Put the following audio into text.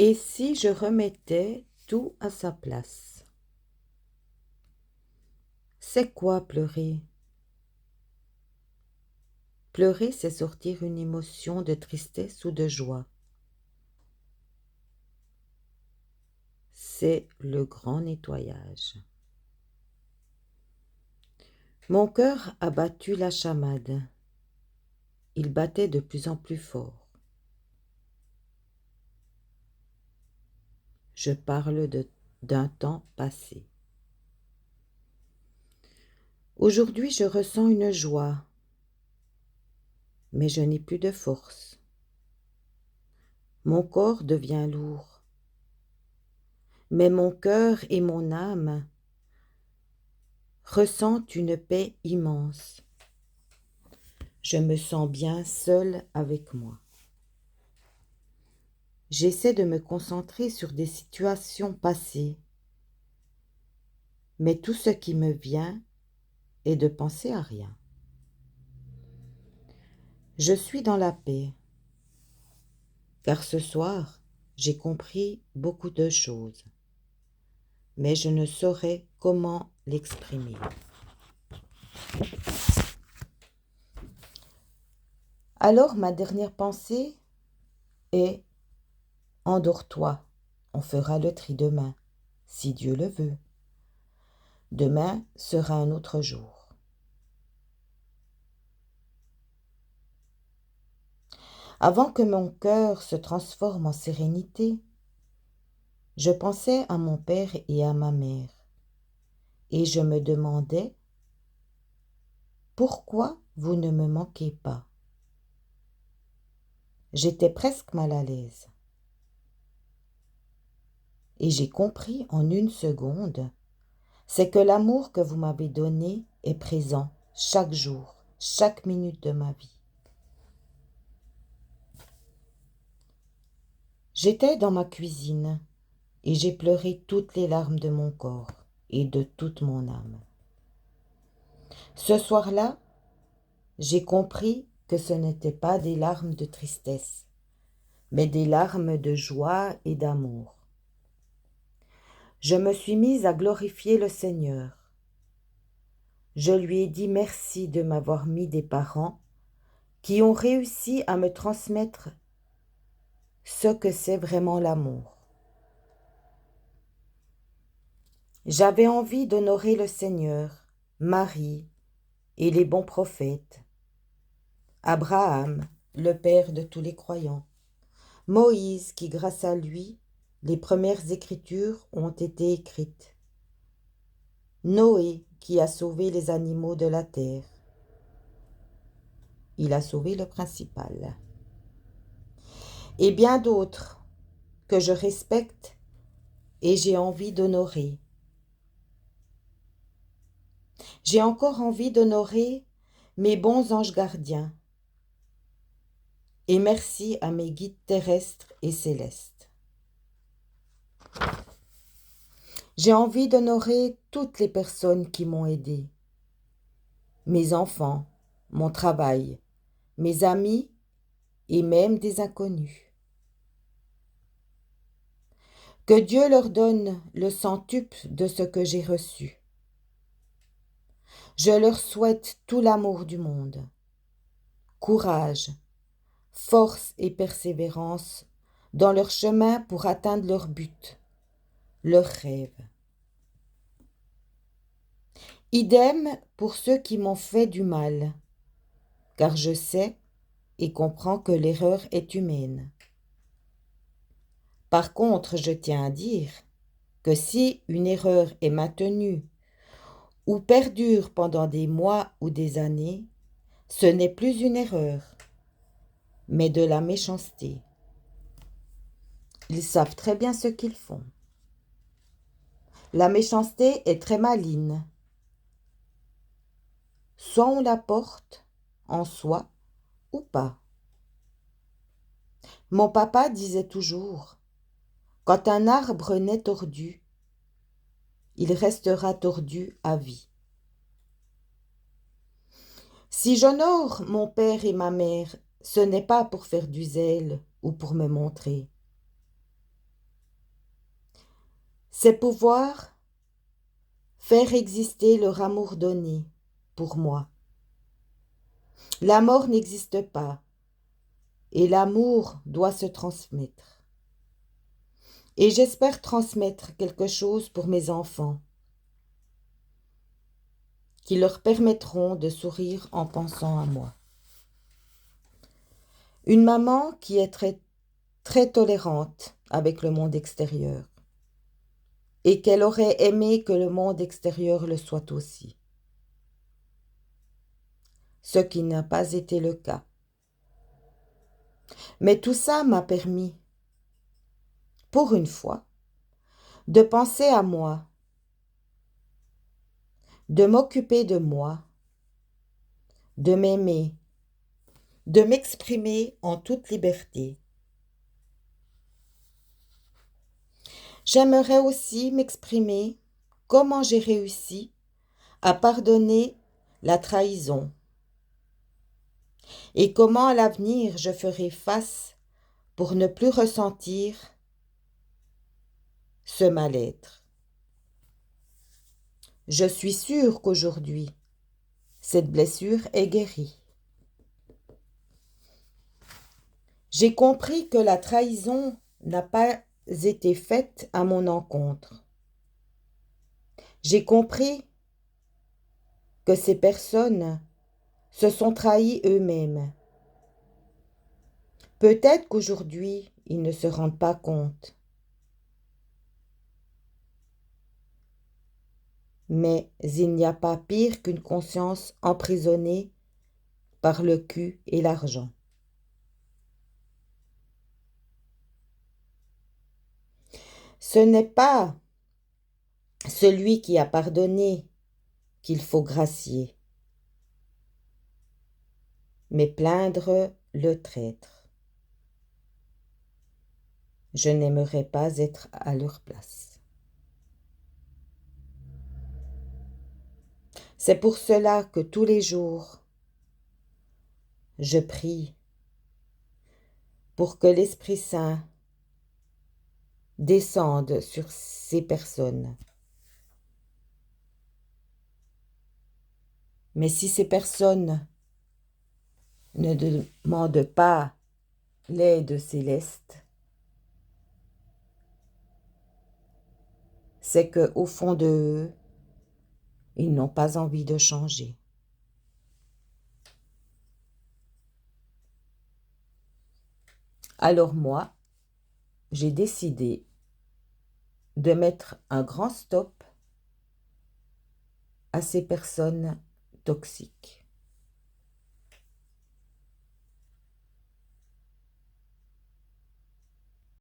Et si je remettais tout à sa place? C'est quoi pleurer? Pleurer, c'est sortir une émotion de tristesse ou de joie. C'est le grand nettoyage. Mon cœur a battu la chamade. Il battait de plus en plus fort. Je parle d'un temps passé. Aujourd'hui, je ressens une joie, mais je n'ai plus de force. Mon corps devient lourd, mais mon cœur et mon âme ressentent une paix immense. Je me sens bien seule avec moi. J'essaie de me concentrer sur des situations passées, mais tout ce qui me vient est de penser à rien. Je suis dans la paix, car ce soir, j'ai compris beaucoup de choses, mais je ne saurais comment l'exprimer. Alors ma dernière pensée est: endors-toi, on fera le tri demain, si Dieu le veut. Demain sera un autre jour. Avant que mon cœur se transforme en sérénité, je pensais à mon père et à ma mère, et je me demandais: pourquoi vous ne me manquez pas? J'étais presque mal à l'aise. Et j'ai compris en une seconde, c'est que l'amour que vous m'avez donné est présent chaque jour, chaque minute de ma vie. J'étais dans ma cuisine et j'ai pleuré toutes les larmes de mon corps et de toute mon âme. Ce soir-là, j'ai compris que ce n'étaient pas des larmes de tristesse, mais des larmes de joie et d'amour. Je me suis mise à glorifier le Seigneur. Je lui ai dit merci de m'avoir mis des parents qui ont réussi à me transmettre ce que c'est vraiment l'amour. J'avais envie d'honorer le Seigneur, Marie et les bons prophètes, Abraham, le père de tous les croyants, Moïse qui, grâce à lui, les premières écritures ont été écrites, Noé qui a sauvé les animaux de la terre. Il a sauvé le principal. Et bien d'autres que je respecte et j'ai envie d'honorer. J'ai encore envie d'honorer mes bons anges gardiens. Et merci à mes guides terrestres et célestes. J'ai envie d'honorer toutes les personnes qui m'ont aidé. Mes enfants, mon travail, mes amis et même des inconnus. Que Dieu leur donne le centuple de ce que j'ai reçu. Je leur souhaite tout l'amour du monde, courage, force et persévérance dans leur chemin pour atteindre leur but, leurs rêves. Idem pour ceux qui m'ont fait du mal, car je sais et comprends que l'erreur est humaine. Par contre, je tiens à dire que si une erreur est maintenue ou perdure pendant des mois ou des années, ce n'est plus une erreur, mais de la méchanceté. Ils savent très bien ce qu'ils font. La méchanceté est très maligne. Soit on la porte en soi ou pas. Mon papa disait toujours: quand un arbre naît tordu, il restera tordu à vie. Si j'honore mon père et ma mère, ce n'est pas pour faire du zèle ou pour me montrer. c'est pouvoir faire exister leur amour donné pour moi. La mort n'existe pas et l'amour doit se transmettre. Et j'espère transmettre quelque chose pour mes enfants qui leur permettront de sourire en pensant à moi. Une maman qui est très, très tolérante avec le monde extérieur et qu'elle aurait aimé que le monde extérieur le soit aussi. Ce qui n'a pas été le cas. Mais tout ça m'a permis, pour une fois, de penser à moi, de m'occuper de moi, de m'aimer, de m'exprimer en toute liberté. J'aimerais aussi m'exprimer comment j'ai réussi à pardonner la trahison et comment à l'avenir je ferai face pour ne plus ressentir ce mal-être. Je suis sûre qu'aujourd'hui, cette blessure est guérie. J'ai compris que la trahison n'a pas été faite à mon encontre. J'ai compris que ces personnes se sont trahis eux-mêmes. Peut-être qu'aujourd'hui, ils ne se rendent pas compte. Mais il n'y a pas pire qu'une conscience emprisonnée par le cul et l'argent. Ce n'est pas celui qui a pardonné qu'il faut gracier, mais plaindre le traître. Je n'aimerais pas être à leur place. C'est pour cela que tous les jours, je prie pour que l'Esprit Saint descende sur ces personnes. Mais si ces personnes ne demandent pas l'aide céleste, c'est qu'au fond d'eux, ils n'ont pas envie de changer. Alors moi, j'ai décidé de mettre un grand stop à ces personnes toxiques.